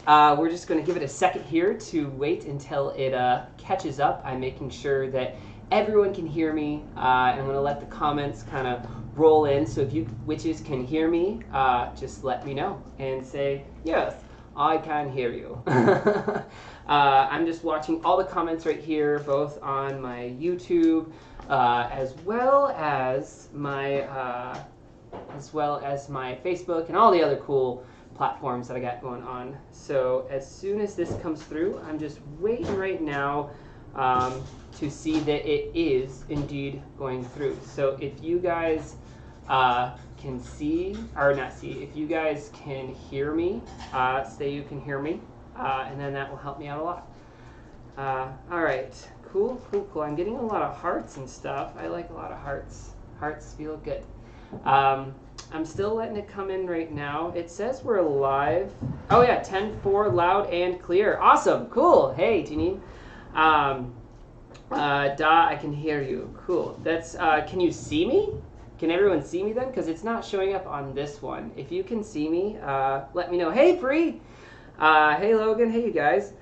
we're just going to give it a second here to wait until it catches up. I'm making sure that everyone can hear me. And I'm going to let the comments kind of roll in. So if you witches can hear me, just let me know and say, yes, I can hear you. I'm just watching all the comments right here, both on my YouTube as well as my Facebook and all the other cool platforms that I got going on. So as soon as this comes through, I'm just waiting right now to see that it is indeed going through. So if you guys can see, or not see, if you guys can hear me, say you can hear me, and then that will help me out a lot. All right, cool. I'm getting a lot of hearts and stuff. I like a lot of hearts. Hearts feel good. I'm still letting it come in right now. It says we're live. Oh yeah, 10-4, loud and clear. Awesome, cool. Hey, Janine. I can hear you. Cool. That's. Can you see me? Can everyone see me then? Because it's not showing up on this one. If you can see me, let me know. Hey, Free. Hey, Logan. Hey, you guys.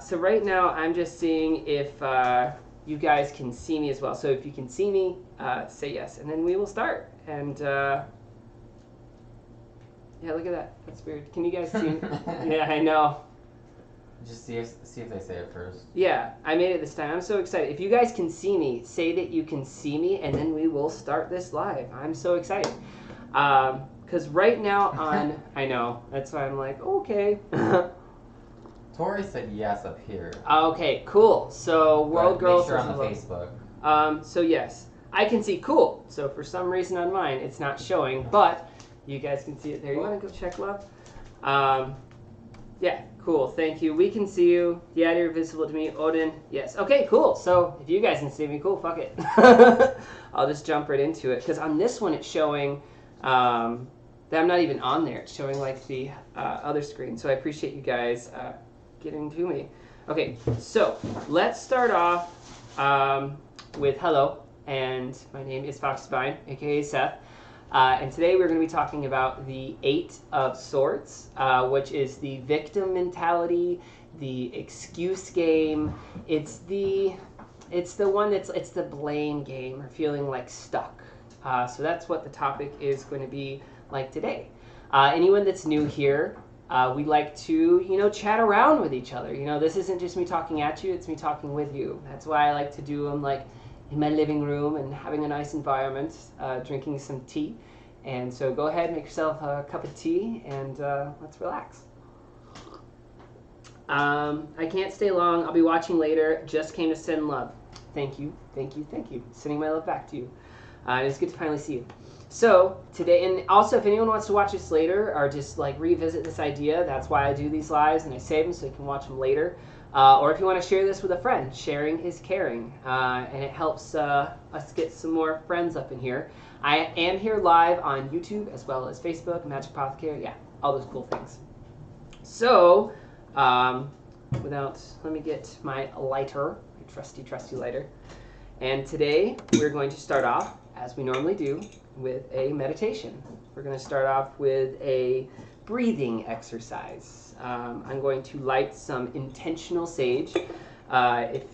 So right now, I'm just seeing if you guys can see me as well. So if you can see me, say yes, and then we will start. And yeah, look at that. That's weird. Can you guys see me? Yeah, I know. Just see if they say it first. Yeah, I made it this time. I'm so excited. If you guys can see me, say that you can see me, and then we will start this live. I'm so excited. Because right now on... I know. That's why I'm like, okay. Tori said yes up here. Okay, cool. So World Girls... Make sure on the Facebook. So yes, I can see cool. So for some reason on mine, it's not showing, but you guys can see it there. You want to go check, love? Yeah, cool. Thank you. We can see you. Yeah, you're visible to me. Odin, yes. Okay, cool. So if you guys can see me, cool. Fuck it. I'll just jump right into it. Because on this one, it's showing that I'm not even on there. It's showing like the other screen. So I appreciate you guys getting to me. Okay, so let's start off with hello. And my name is Fox Spine, aka Seth. And today we're going to be talking about the Eight of Swords, which is the victim mentality, the excuse game. It's the one it's the blame game, or feeling like stuck. So that's what the topic is going to be like today. Anyone that's new here, we like to chat around with each other. This isn't just me talking at you; it's me talking with you. That's why I like to do them like in my living room and having a nice environment, drinking some tea. And so go ahead, make yourself a cup of tea, and let's relax. I can't stay long. I'll be watching later. Just came to send love. Thank you. Sending my love back to you. It's good to finally see you. So today, and also if anyone wants to watch this later or just like revisit this idea, that's why I do these lives and I save them so you can watch them later. Or if you want to share this with a friend, sharing is caring, and it helps us get some more friends up in here. I am here live on YouTube as well as Facebook, Magic Apothecary, yeah, all those cool things. So, let me get my lighter, my trusty lighter. And today we're going to start off, as we normally do, with a meditation. We're going to start off with a breathing exercise. I'm going to light some intentional sage. If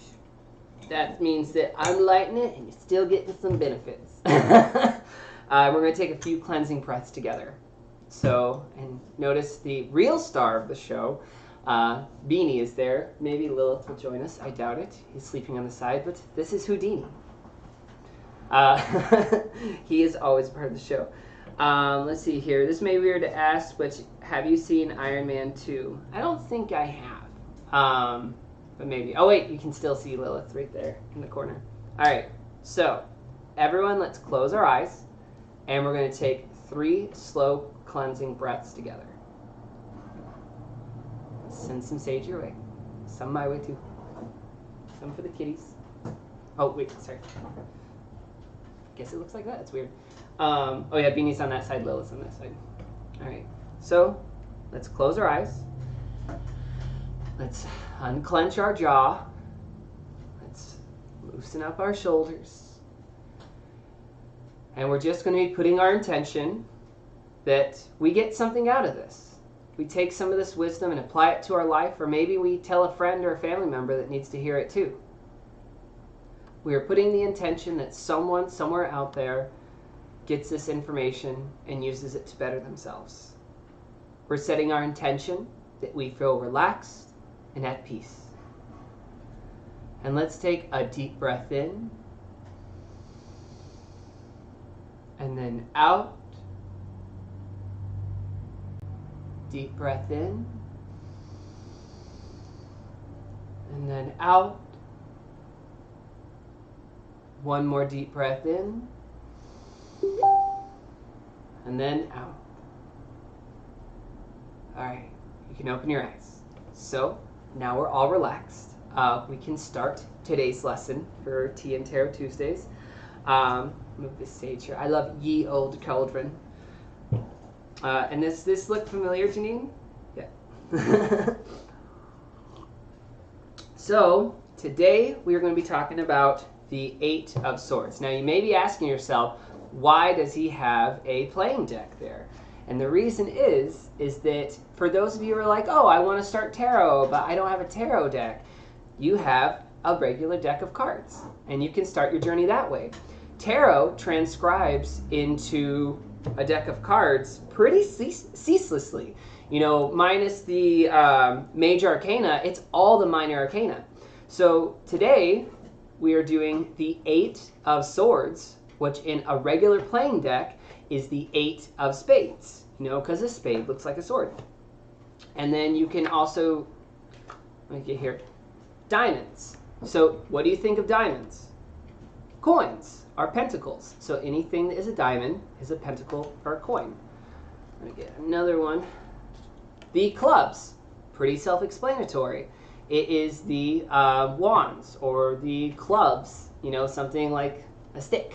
that means that I'm lighting it and you're still getting some benefits. We're going to take a few cleansing breaths together. So, and notice the real star of the show, Beanie is there. Maybe Lilith will join us. I doubt it. He's sleeping on the side, but this is Houdini. He is always part of the show. Let's see here. This may be weird to ask, but have you seen Iron Man 2? I don't think I have. But maybe. Oh, wait. You can still see Lilith right there in the corner. All right. So, everyone, let's close our eyes. And we're going to take 3 slow cleansing breaths together. Send some sage your way. Some my way, too. Some for the kitties. Oh, wait. Sorry. Guess it looks like that. It's weird. Oh yeah, Beanie's on that side, Lilith's on that side. All right, so let's close our eyes. Let's unclench our jaw. Let's loosen up our shoulders. And we're just going to be putting our intention that we get something out of this. we take some of this wisdom and apply it to our life, or maybe we tell a friend or a family member that needs to hear it too. We are putting the intention that someone somewhere out there gets this information and uses it to better themselves. We're setting our intention that we feel relaxed and at peace. And let's take a deep breath in and then out. Deep breath in and then out. One more deep breath in and then out. All right, you can open your eyes. So now we're all relaxed. We can start today's lesson for Tea and Tarot Tuesdays. Move this stage here. I love Ye Old Cauldron. And does this look familiar, Janine? Yeah. So today we are going to be talking about the Eight of Swords. Now you may be asking yourself, why does he have a playing deck there? And the reason is that for those of you who are like, oh, I want to start tarot, but I don't have a tarot deck, you have a regular deck of cards, and you can start your journey that way. Tarot transcribes into a deck of cards pretty ceaselessly. You know, minus the major arcana, it's all the minor arcana. So today we are doing the Eight of Swords, which in a regular playing deck is the Eight of Spades, you know, because a spade looks like a sword. And then you can also, let me get here, diamonds. So what do you think of diamonds? Coins are pentacles. So anything that is a diamond is a pentacle or a coin. Let me get another one. The clubs, pretty self-explanatory. It is the wands or the clubs, you know, something like a stick.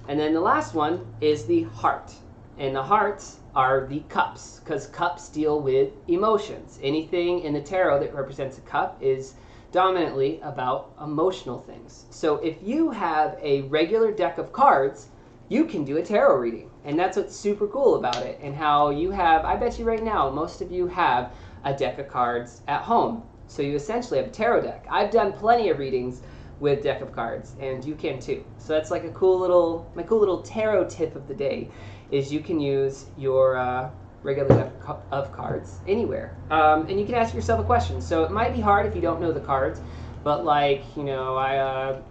And then the last one is the heart. And the hearts are the cups, because cups deal with emotions. Anything in the tarot that represents a cup is dominantly about emotional things. So if you have a regular deck of cards, you can do a tarot reading. And that's what's super cool about it. And how you have, I bet you right now, most of you have a deck of cards at home. So you essentially have a tarot deck. I've done plenty of readings with deck of cards, and you can too. So that's like a cool little, my cool little tarot tip of the day is you can use your regular deck of cards anywhere. And you can ask yourself a question. So it might be hard if you don't know the cards, but like, you know,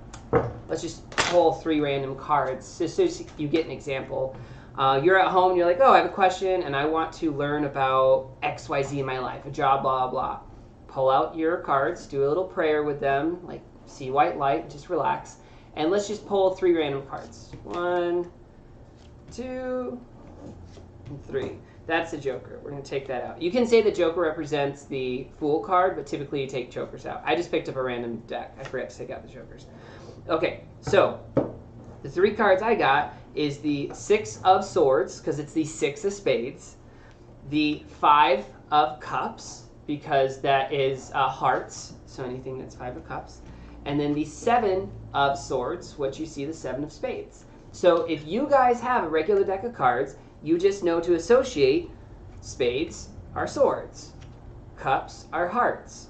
let's just pull 3 random cards just so you get an example. You're at home, you're like, oh, I have a question and I want to learn about XYZ in my life, a job, blah, blah. Pull out your cards, do a little prayer with them, like see white light, just relax. And let's just pull 3 random cards. 1, 2, and 3. That's the Joker. We're going to take that out. You can say the Joker represents the Fool card, but typically you take Jokers out. I just picked up a random deck. I forgot to take out the Jokers. Okay, so the 3 cards I got is the 6 of Swords, because it's the 6 of Spades, the 5 of Cups, because that is hearts, so anything that's 5 of Cups, and then the 7 of Swords, which you see the 7 of Spades. So if you guys have a regular deck of cards, you just know to associate spades are swords, cups are hearts,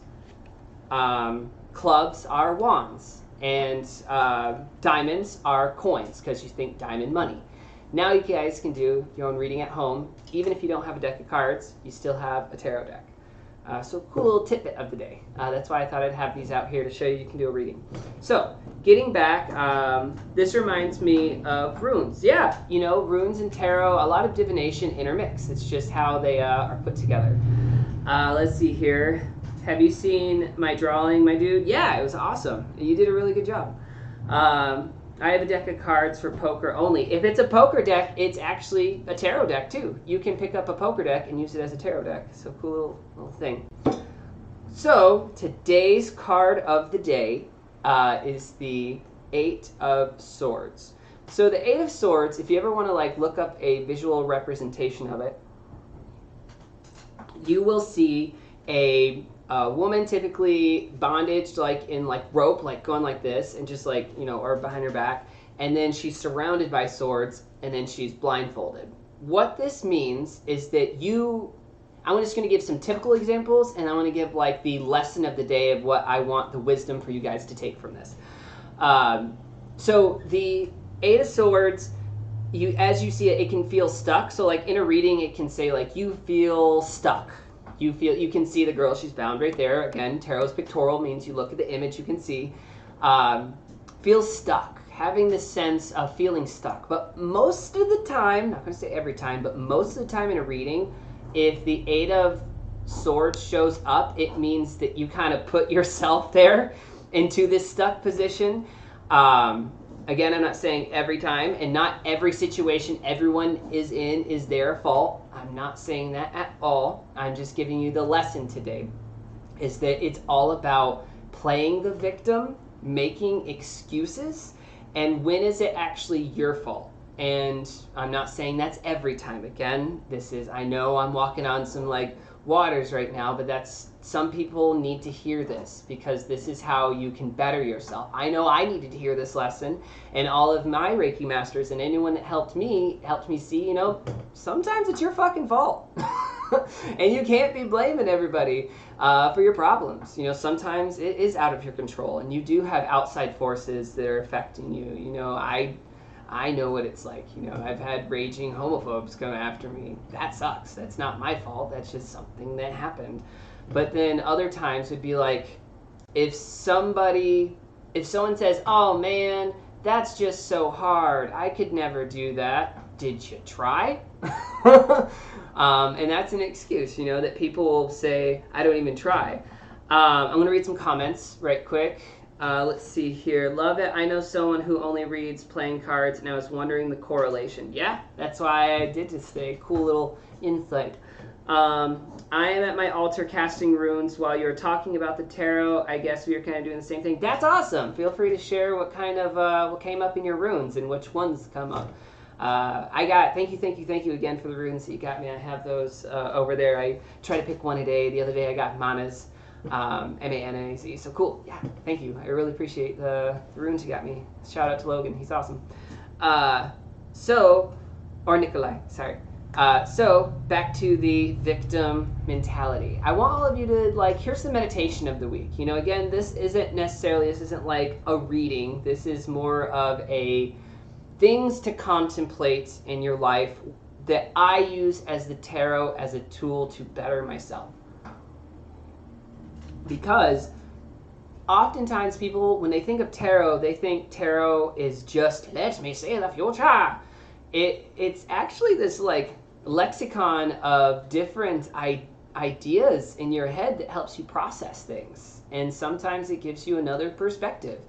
clubs are wands, and diamonds are coins, because you think diamond money. Now you guys can do your own reading at home. Even if you don't have a deck of cards, you still have a tarot deck. So cool little tidbit of the day. That's why I thought I'd have these out here to show you can do a reading. So getting back, this reminds me of runes. Yeah, you know, runes and tarot, a lot of divination intermix. It's just how they are put together. Let's see here. Have you seen my drawing, my dude? Yeah, it was awesome. You did a really good job. I have a deck of cards for poker only. If it's a poker deck, it's actually a tarot deck too. You can pick up a poker deck and use it as a tarot deck. So cool little thing. So today's card of the day is the 8 of Swords. So the 8 of Swords, if you ever want to like look up a visual representation of it, you will see a woman typically bondaged like in like rope, like going like this and just like, you know, or behind her back, and then she's surrounded by swords and then she's blindfolded. What this means is that you I'm just going to give some typical examples, and I'm going to give like the lesson of the day of what I want the wisdom for you guys to take from this. So the Eight of Swords, as you see it, it can feel stuck. So like in a reading, it can say like, you feel stuck. You can see the girl, she's bound right there. Again, tarot's pictorial means you look at the image, you can see. Feel stuck, having this sense of feeling stuck. But most of the time, not going to say every time, but most of the time in a reading, if the Eight of Swords shows up, it means that you kind of put yourself there into this stuck position. Again, I'm not saying every time, and not every situation everyone is in is their fault. I'm not saying that at all. I'm just giving you the lesson today, is that it's all about playing the victim, making excuses, and when is it actually your fault? And I'm not saying that's every time. Again, I know I'm walking on some like waters right now, but some people need to hear this, because this is how you can better yourself. I know I needed to hear this lesson, and all of my Reiki masters and anyone that helped me see, sometimes it's your fucking fault. And you can't be blaming everybody for your problems. Sometimes it is out of your control, and you do have outside forces that are affecting you. I know what it's like. I've had raging homophobes come after me. That sucks. That's not my fault. That's just something that happened. But then other times would be like, if someone says, oh man, that's just so hard, I could never do that. Did you try? And that's an excuse, that people will say, I don't even try. I'm going to read some comments right quick. Let's see here. Love it. I know someone who only reads playing cards, and I was wondering the correlation. Yeah, that's why I did this today. Cool little insight. I am at my altar casting runes while you're talking about the tarot. I guess we are kind of doing the same thing. That's awesome. Feel free to share what kind of what came up in your runes and which ones come up. Thank you again for the runes that you got me. I have those over there. I try to pick one a day. The other day I got Manas. M-A-N-A-Z. So cool. Yeah, thank you. I really appreciate the runes you got me. Shout out to Logan. He's awesome. Or Nikolai, sorry. So back to the victim mentality. I want all of you to here's the meditation of the week. Again, this isn't like a reading. This is more of a things to contemplate in your life that I use as the tarot as a tool to better myself. Because oftentimes people, when they think of tarot, they think tarot is just, let me see the future. It's actually this lexicon of different ideas in your head that helps you process things. And sometimes it gives you another perspective.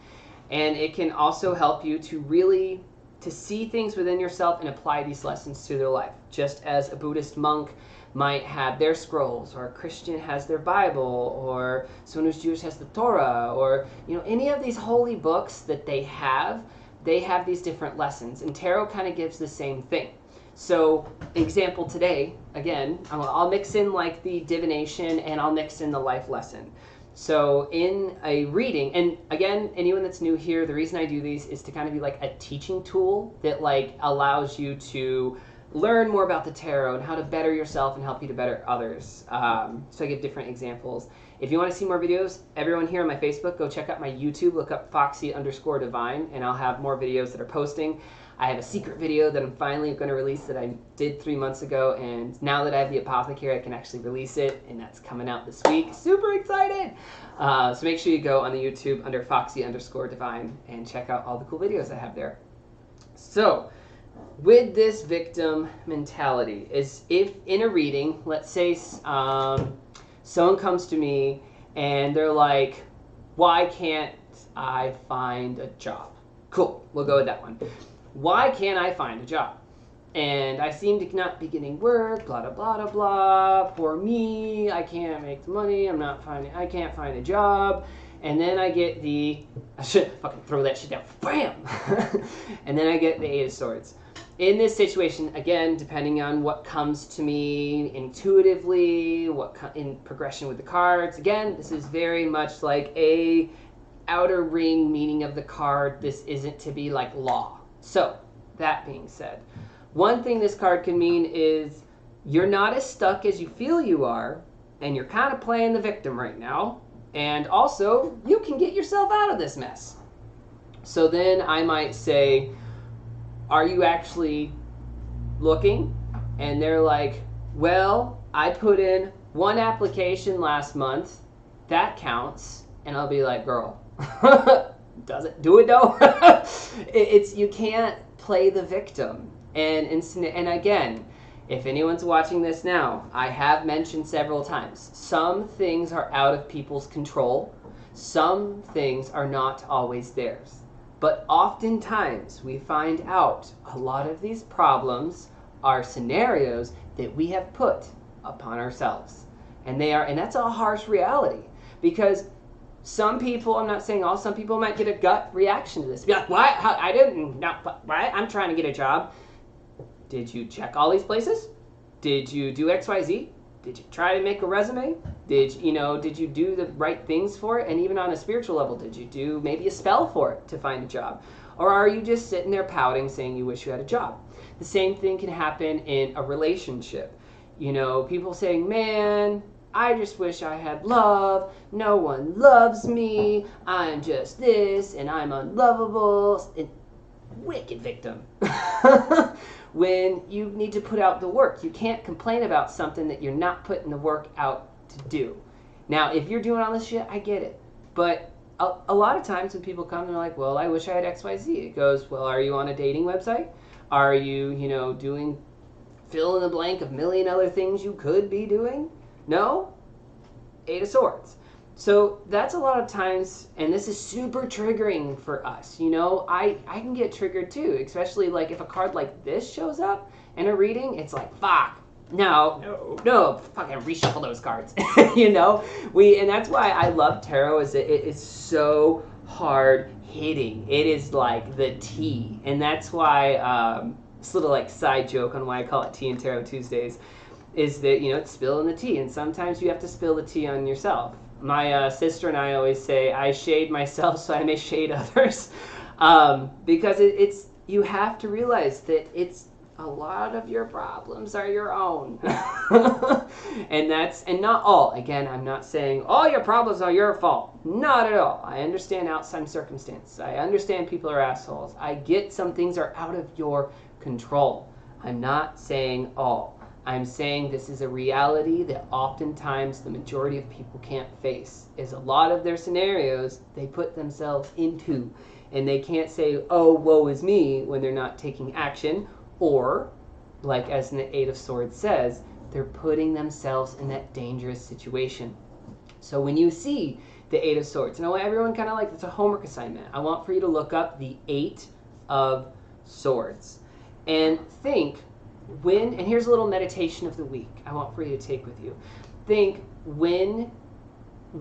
And it can also help you to see things within yourself and apply these lessons to their life. Just as a Buddhist monk might have their scrolls, or a Christian has their Bible, or someone who's Jewish has the Torah, or any of these holy books that they have these different lessons, and tarot kind of gives the same thing. So example today, again, I'll mix in the divination and I'll mix in the life lesson. So in a reading, and again, anyone that's new here, the reason I do these is to kind of be a teaching tool that allows you to learn more about the tarot and how to better yourself and help you to better others. So I give different examples. If you want to see more videos, everyone here on my Facebook, go check out my YouTube, look up Foxy_Divine, and I'll have more videos that are posting. I have a secret video that I'm finally going to release that I did 3 months ago, and now that I have the apothecary, I can actually release it, and that's coming out this week. Super excited! So make sure you go on the YouTube under Foxy_Divine and check out all the cool videos I have there. So, with this victim mentality, is if in a reading, let's say someone comes to me and they're like, why can't I find a job? Cool, we'll go with that one. Why can't I find a job? And I seem to not be getting work, blah, blah, blah, blah, blah. For me, I can't make the money, I can't find a job. And then I get I should fucking throw that shit down, bam! And then I get the Eight of Swords. In this situation, again, depending on what comes to me intuitively, in progression with the cards, again, this is very much like a outer ring meaning of the card. This isn't to be law. So, that being said, one thing this card can mean is you're not as stuck as you feel you are, and you're kind of playing the victim right now, and also you can get yourself out of this mess. So then I might say, are you actually looking? And they're like, well, I put in one application last month, that counts. And I'll be like, girl, does it do it though? It's you can't play the victim. And again, if anyone's watching this now, I have mentioned several times, some things are out of people's control. Some things are not always theirs. But oftentimes we find out a lot of these problems are scenarios that we have put upon ourselves. And that's a harsh reality, because some people, I'm not saying all, some people might get a gut reaction to this. Be like, what? I didn't, no, what? I'm trying to get a job. Did you check all these places? Did you do XYZ? Did you try to make a resume? Did you do the right things for it? And even on a spiritual level, did you do maybe a spell for it to find a job? Or are you just sitting there pouting saying you wish you had a job? The same thing can happen in a relationship. People saying, man, I just wish I had love. No one loves me. I'm just this, and I'm unlovable. Wicked victim. When you need to put out the work, you can't complain about something that you're not putting the work out to do. Now, if you're doing all this shit, I get it. But a lot of times when people come, they're like, well, I wish I had XYZ. It goes, well, are you on a dating website? Are you, doing fill in the blank of a million other things you could be doing? No? Eight of Swords. So that's a lot of times, and this is super triggering for us. I can get triggered too, especially like if a card like this shows up in a reading, it's like, fuck, no, fucking reshuffle those cards. And that's why I love tarot, is it is so hard hitting. It is like the tea, and that's why this little like side joke on why I call it Tea and Tarot Tuesdays is that it's spilling the tea, and sometimes you have to spill the tea on yourself. My sister and I always say, I shade myself so I may shade others, because it's you have to realize that it's a lot of your problems are your own. and not all. Again, I'm not saying all your problems are your fault. Not at all. I understand outside circumstance. I understand people are assholes. I get some things are out of your control. I'm not saying all. I'm saying this is a reality that oftentimes the majority of people can't face, is a lot of their scenarios they put themselves into, and they can't say, oh, woe is me, when they're not taking action, or, like as the Eight of Swords says, they're putting themselves in that dangerous situation. So when you see the Eight of Swords, and I want everyone kind of like, it's a homework assignment, I want for you to look up the Eight of Swords, and think, and here's a little meditation of the week I want for you to take with you. Think, when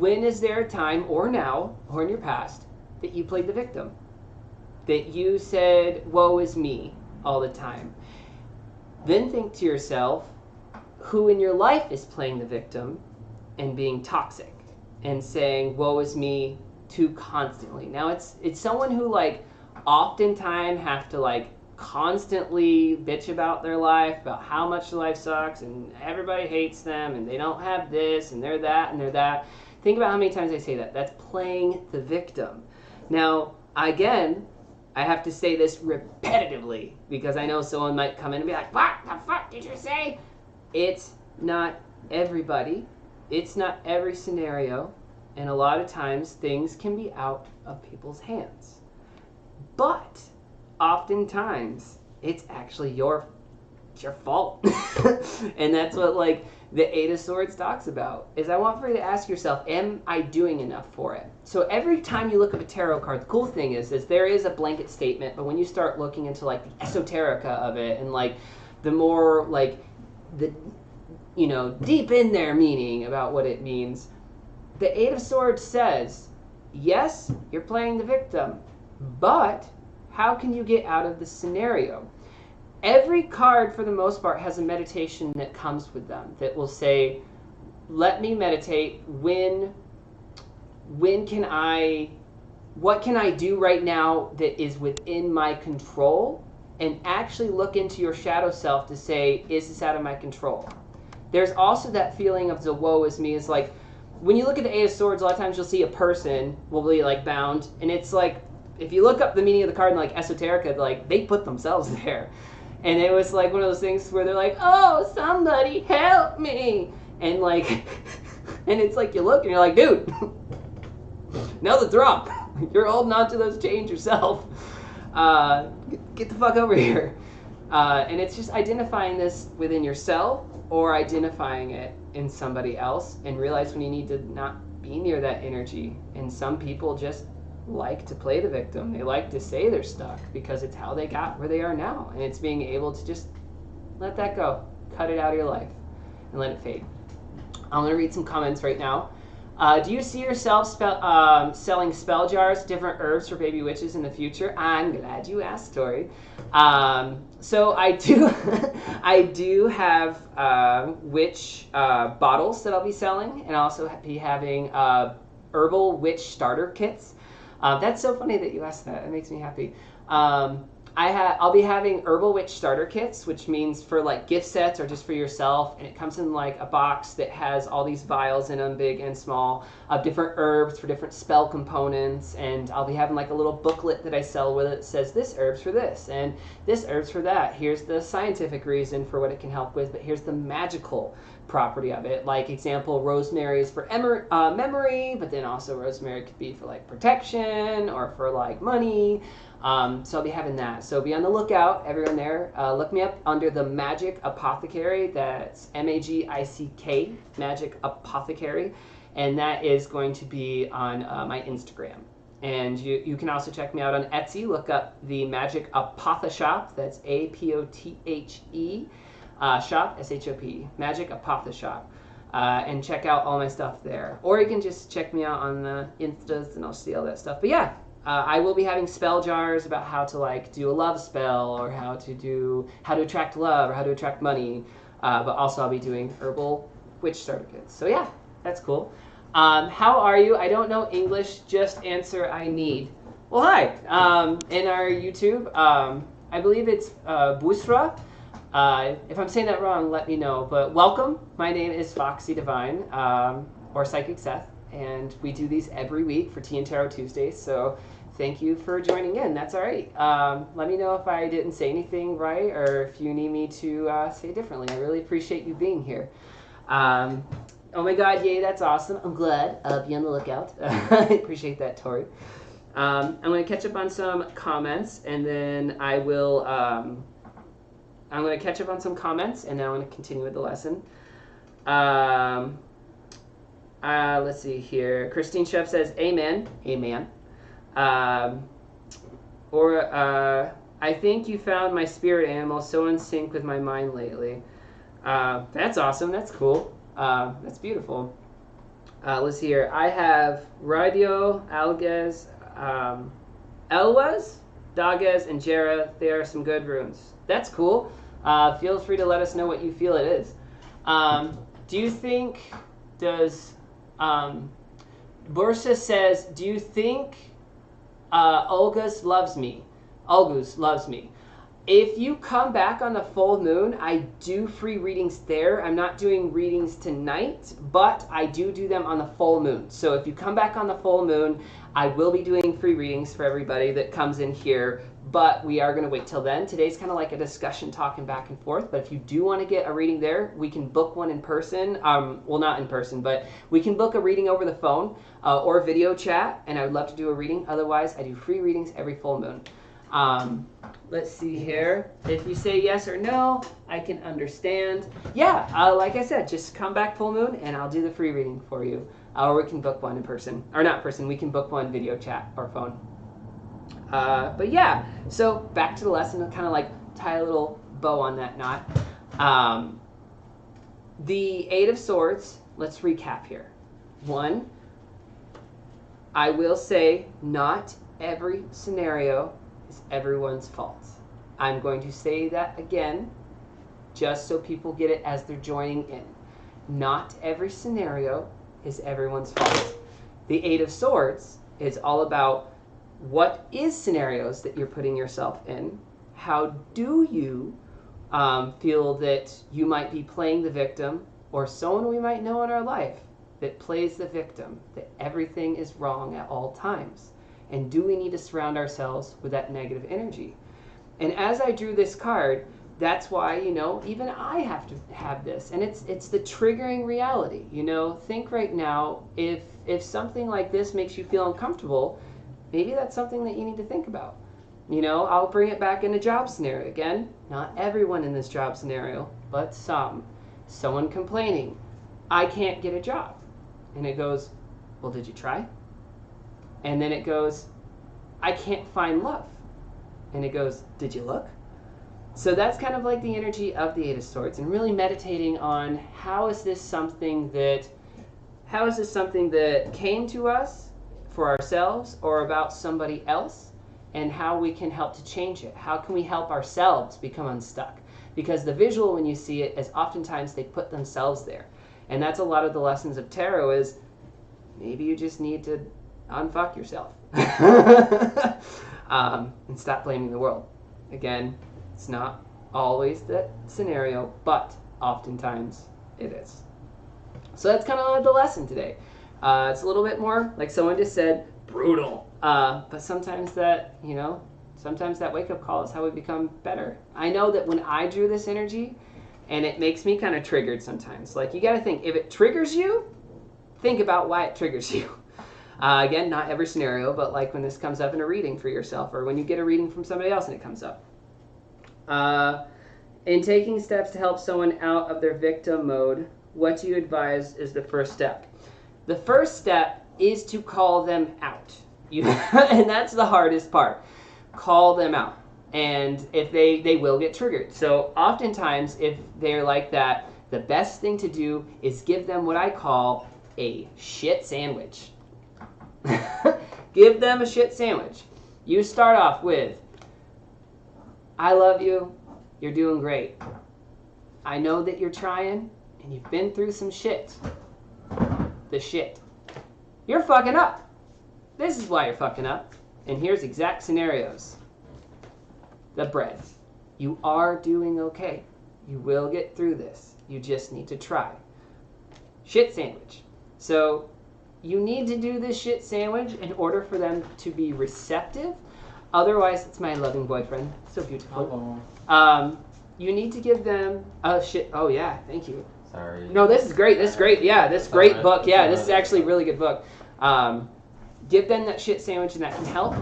is there a time, or now, or in your past, that you played the victim? That you said, woe is me, all the time. Then think to yourself, who in your life is playing the victim and being toxic and saying, woe is me, too constantly? Now, it's someone who, like, oftentimes have to, like, constantly bitch about their life, about how much their life sucks, and everybody hates them, and they don't have this, and they're that, and they're that. Think about how many times I say that. That's playing the victim. Now, again, I have to say this repetitively, because I know someone might come in and be like, what the fuck did you say? It's not everybody. It's not every scenario. And a lot of times, things can be out of people's hands. But oftentimes, it's actually your fault. And that's what, like, the Eight of Swords talks about, is I want for you to ask yourself, am I doing enough for it? So every time you look at a tarot card, the cool thing is there is a blanket statement, but when you start looking into, like, the esoterica of it, and, like, the more, like, the, deep in there meaning about what it means, the Eight of Swords says, yes, you're playing the victim, but how can you get out of the scenario? Every card, for the most part, has a meditation that comes with them that will say, let me meditate. When can I, what can I do right now that is within my control and actually look into your shadow self to say, is this out of my control? There's also that feeling of the woe is me. Is like, when you look at the Eight of Swords, a lot of times you'll see a person will be like bound, and it's like, if you look up the meaning of the card in like Esoterica, like they put themselves there. And it was like one of those things where they're like, oh, somebody help me. And like, and it's like you look and you're like, dude, now the drop. You're holding on to those chains yourself. Get the fuck over here. And it's just identifying this within yourself or identifying it in somebody else, and realize when you need to not be near that energy. And some people just like to play the victim. They like to say they're stuck because it's how they got where they are now. And it's being able to just let that go. Cut it out of your life and let it fade. I'm going to read some comments right now. Do you see yourself selling spell jars, different herbs for baby witches in the future? I'm glad you asked, Tori. So I do, I do have witch bottles that I'll be selling, and I'll also be having herbal witch starter kits. That's so funny that you asked that. It makes me happy. I'll be having herbal witch starter kits, which means for like gift sets or just for yourself, and it comes in like a box that has all these vials in them, big and small, of different herbs for different spell components. And I'll be having like a little booklet that I sell with it that says this herb's for this and this herb's for that. Here's the scientific reason for what it can help with, but here's the magical property of it. Like example, rosemary is for memory, but then also rosemary could be for like protection or for like money. So I'll be having that. So be on the lookout, everyone there. Look me up under the Magic Apothecary. That's MAGICK, Magic Apothecary. And that is going to be on my Instagram. And you can also check me out on Etsy. Look up the Magic Apothe Shop. That's APOTHE shop, SHOP, Magic Apothe Shop. And check out all my stuff there. Or you can just check me out on the Instas and I'll see all that stuff. But yeah. I will be having spell jars about how to like do a love spell or how to attract love or how to attract money. But also I'll be doing herbal witch starter kits. So yeah, that's cool. How are you? I don't know English. Just answer I need. Well, hi. In our YouTube, I believe it's Busra. If I'm saying that wrong, let me know. But welcome. My name is Foxy Divine, or Psychic Seth. And we do these every week for Tea and Tarot Tuesdays, so thank you for joining in. That's all right. Let me know if I didn't say anything right or if you need me to say it differently. I really appreciate you being here. Oh my God, yay, that's awesome. I'm glad. Be on the lookout. I appreciate that, Tori. I'm going to catch up on some comments, and then I will... I'm going to catch up on some comments, and then I'm going to continue with the lesson. Let's see here. Christine Chef says, amen. Amen. I think you found my spirit animal so in sync with my mind lately. That's awesome. That's cool. That's beautiful. Let's see here. I have Radio, Alges, Elwes, Dages, and Jera. They are some good rooms. That's cool. Feel free to let us know what you feel it is. Do you think... Bursa says, do you think Olgus loves me? Olgus loves me. If you come back on the full moon, I do free readings there. I'm not doing readings tonight, but I do them on the full moon. So if you come back on the full moon, I will be doing free readings for everybody that comes in here, but we are going to wait till then. Today's kind of like a discussion talking back and forth, but if you do want to get a reading there, we can book one in person. Well, not in person, but we can book a reading over the phone or video chat, and I would love to do a reading. Otherwise, I do free readings every full moon. Let's see here. If you say yes or no, I can understand. Yeah, like I said, just come back full moon, and I'll do the free reading for you. Or we can book one in person. Or not person, we can book one video chat or phone. But yeah, so back to the lesson, and kind of like tie a little bow on that knot. The Eight of Swords, let's recap here. 1, I will say not every scenario is everyone's fault. I'm going to say that again, just so people get it as they're joining in. Not every scenario is everyone's fault. The Eight of Swords is all about what is scenarios that you're putting yourself in, how do you feel that you might be playing the victim, or someone we might know in our life that plays the victim, that everything is wrong at all times? And do we need to surround ourselves with that negative energy? And as I drew this card, that's why, even I have to have this. And it's the triggering reality. Think right now, if something like this makes you feel uncomfortable, maybe that's something that you need to think about. I'll bring it back in a job scenario. Again, not everyone in this job scenario, but some. Someone complaining, I can't get a job. And it goes, well, did you try? And then it goes, I can't find love. And it goes, did you look? So that's kind of like the energy of the Eight of Swords, and really meditating on how is this something that came to us for ourselves or about somebody else, and how we can help to change it. How can we help ourselves become unstuck? Because the visual, when you see it, is oftentimes they put themselves there. And that's a lot of the lessons of tarot is maybe you just need to unfuck yourself and stop blaming the world. Again, it's not always that scenario, but oftentimes it is. So that's kind of the lesson today. It's a little bit more, like someone just said, brutal. But sometimes that, sometimes that wake-up call is how we become better. I know that when I drew this energy, and it makes me kind of triggered sometimes. Like, you got to think, if it triggers you, think about why it triggers you. Again, not every scenario, but like when this comes up in a reading for yourself, or when you get a reading from somebody else and it comes up. In taking steps to help someone out of their victim mode, what do you advise is the first step? The first step is to call them out. And that's the hardest part. Call them out. And if they will get triggered. So oftentimes, if they're like that, the best thing to do is give them what I call a shit sandwich. Give them a shit sandwich. You start off with, I love you, you're doing great. I know that you're trying, and you've been through some shit. The shit. You're fucking up. This is why you're fucking up. And here's exact scenarios. The bread. You are doing okay. You will get through this. You just need to try. Shit sandwich. So you need to do this shit sandwich in order for them to be receptive. Otherwise, it's my loving boyfriend. So beautiful. You need to give them shit. Oh yeah, thank you. Sorry. No, this is great. This is great. Yeah, this is great book. Yeah, this is actually a really good book. Give them that shit sandwich, and that can help.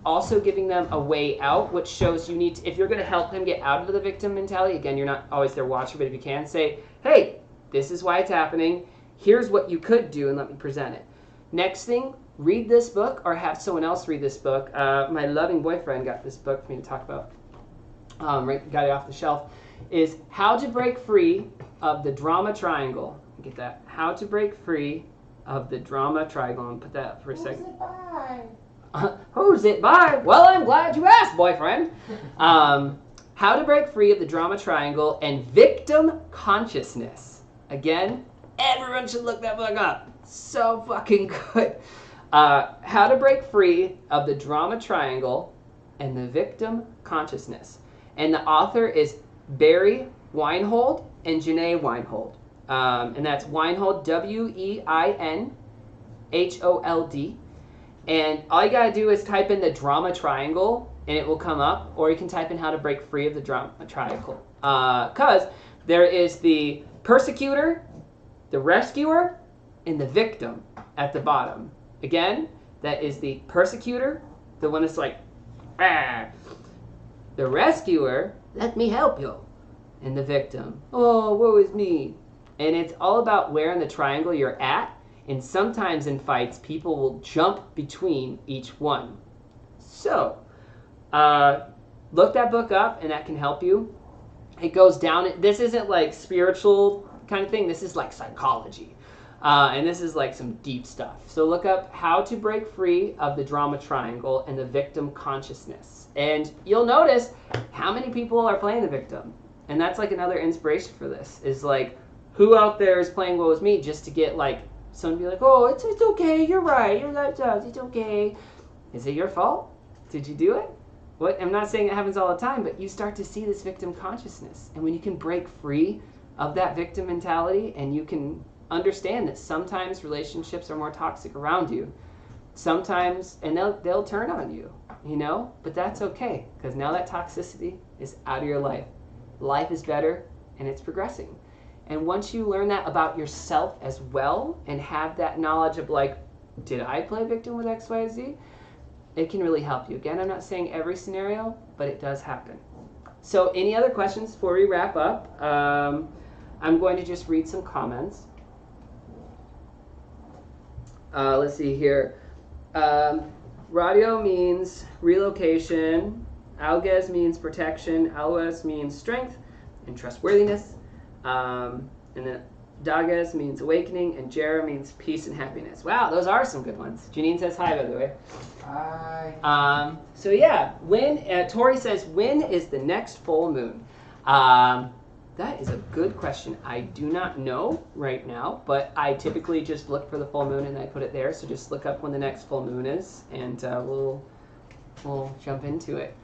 Also giving them a way out, which shows you need to, if you're going to help them get out of the victim mentality, again, you're not always their watcher, but if you can, say, hey, this is why it's happening. Here's what you could do, and let me present it. Next thing, read this book, or have someone else read this book. My loving boyfriend got this book for me to talk about. Got it off the shelf. Is How to Break Free of the Drama Triangle. Get that? How to Break Free of the Drama Triangle. I'm going to put that up for a second. Who's it by? Who's it by? Well, I'm glad you asked, boyfriend. How to Break Free of the Drama Triangle and Victim Consciousness. Again, everyone should look that book up. So fucking good. How to Break Free of the Drama Triangle and the Victim Consciousness. And the author is Barry Weinhold and Janae Weinhold. And that's Weinhold, Weinhold. And all you gotta do is type in the drama triangle and it will come up, or you can type in how to break free of the drama triangle. Because there is the persecutor, the rescuer, and the victim at the bottom. Again, that is the persecutor, the one that's like, ah. The rescuer, let me help you. And the victim, oh, woe is me. And it's all about where in the triangle you're at. And sometimes in fights, people will jump between each one. So, look that book up, and that can help you. It goes down. This isn't like spiritual kind of thing. This is like psychology. And this is like some deep stuff. So look up How to Break Free of the Drama Triangle and the Victim Consciousness. And you'll notice how many people are playing the victim. And that's like another inspiration for this. Is like, who out there is playing woe is me just to get like, someone be like, oh, it's okay, you're right, it's okay. Is it your fault? Did you do it? I'm not saying it happens all the time, but you start to see this victim consciousness. And when you can break free of that victim mentality and you can understand that sometimes relationships are more toxic around you, sometimes, and they'll turn on you, you know, but that's okay, because now that toxicity is out of your life. Life is better and it's progressing. And once you learn that about yourself as well and have that knowledge of like, did I play victim with XYZ? It can really help you. Again, I'm not saying every scenario, but it does happen. So any other questions before we wrap up? I'm going to just read some comments. Let's see here. Radio means relocation. Alges means protection. Alves means strength and trustworthiness. And then Dages means awakening. And Jera means peace and happiness. Wow, those are some good ones. Janine says hi, by the way. Hi. So yeah, Tori says, when is the next full moon? That is a good question. I do not know right now, but I typically just look for the full moon and I put it there. So just look up when the next full moon is, and we'll jump into it.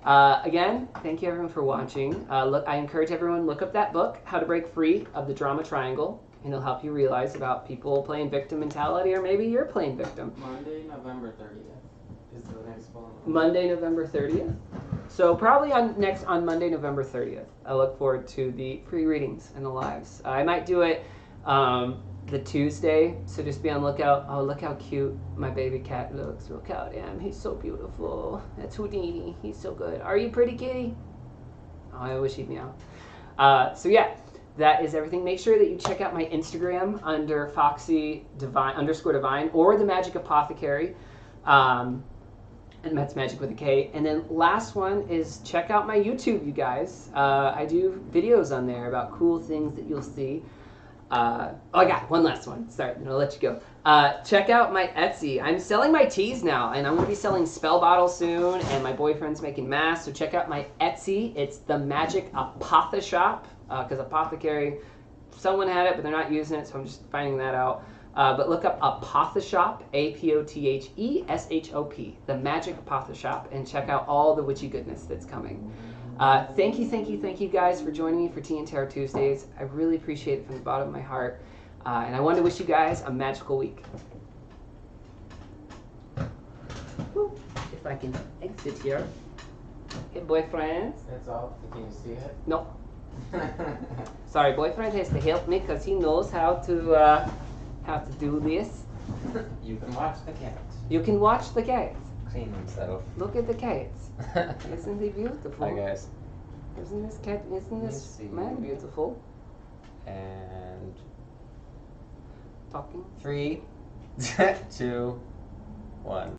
Again, thank you everyone for watching. I encourage everyone, look up that book, How to Break Free of the Drama Triangle, and it'll help you realize about people playing victim mentality, or maybe you're playing victim. Monday, November 30th is the next full moon. Monday, November 30th. So probably on Monday, November 30th. I look forward to the free readings and the lives. I might do it the Tuesday, so just be on lookout. Oh, look how cute my baby cat looks. Look at him. He's so beautiful. That's Houdini. He's so good. Are you pretty, kitty? Oh, I wish he'd meow. So yeah, that is everything. Make sure that you check out my Instagram under Foxy _Divine or the Magic Apothecary. And that's Magic with a K. And then last one is check out my YouTube, you guys. I do videos on there about cool things that you'll see. I got one last one. Sorry, then I'll let you go. Check out my Etsy. I'm selling my teas now, and I'm going to be selling spell bottles soon, and my boyfriend's making masks, so check out my Etsy. It's the Magic Apotheshop, because Apothecary, someone had it, but they're not using it, so I'm just finding that out. But look up Apotheshop, Apotheshop, the Magic Apotheshop, and check out all the witchy goodness that's coming. Thank you guys for joining me for Tea and Tarot Tuesdays. I really appreciate it from the bottom of my heart. And I want to wish you guys a magical week. Woo. If I can exit here. Hey, boyfriend. That's all. Can you see it? No. Sorry, boyfriend has to help me because he knows how to do this. You can watch the cat. You can watch the cats. Clean himself. Look at the cats. Isn't he beautiful? Hi guys. Isn't this man beautiful? And Talking. 3, 2, 1.